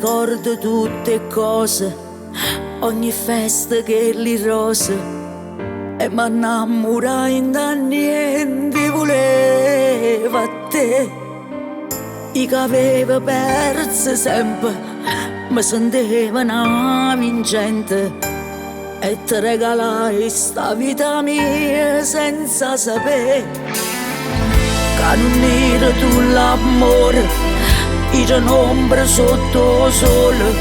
ricordo tutte cose, ogni festa che li rose, e mi innamorai da niente voleva a te. I che avevo perso sempre mi sentivo una vincente, e ti regalai sta vita mia senza sapere che non era tu l'amore, era un'ombra sotto sole,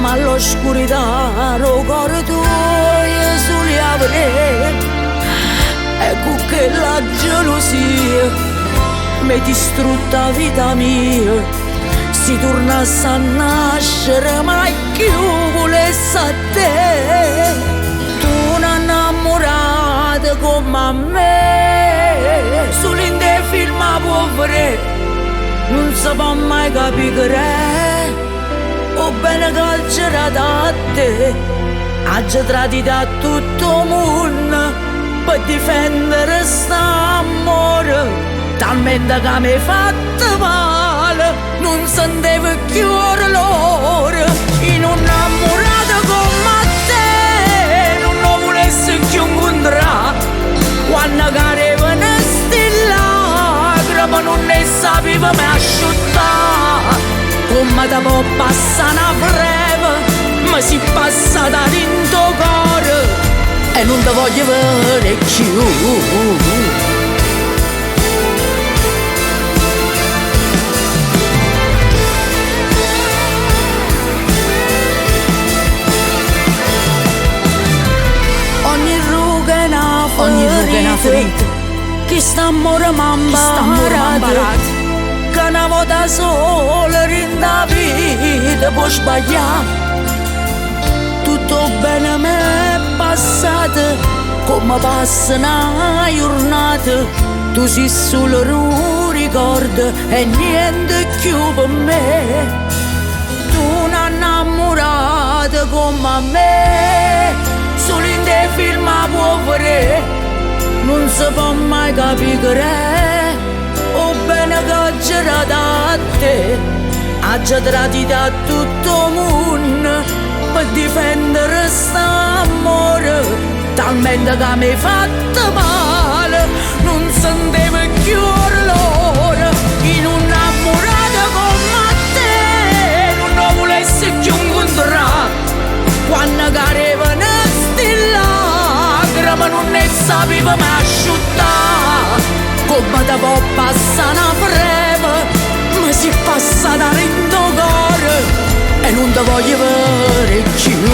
ma l'oscurità lo cuore tuo soli avrei. Ecco che la gelosia mi distrutta vita mia, si tornasse a nascere ma più volesse a te. Tu una innamorata come me, solo in te film può vedere, non si può mai capire o bene che c'era da te. Oggi tradito a tutto il mondo per difendere st'amore, talmente che mi hai fatto male, non sentivo più l'ora. In un'innamorata come te non lo volessi più incontrare, quando arrivano sti lacrime non ne sapevo mai asciuttare. Come da può passare una breve, ma si passa da dentro cuore e non te voglio vedere più. Ogni ruga è una ferita, chi sta amore m'ha imparato, che una volta sola rinda vita può sbagliare. Tutto bene mi è passato come passa una giornata, tu sei solo un ricordo e niente più per me. Tu una innamorata come me, solo in te film può vedere, non si può mai capire o bene che c'era da te. Oggi tradito a tutto il mondo per difendere st'amore, talmente che mi hai fatto male, non sentivo più l'ora. In un'innamorata come te non lo volessi più incontrare, quando arrivano sti lacrime non ne sapevo mai asciuttare. Come te può passare una breve, ma si passa da dentro cuore e non te voglio vedere più.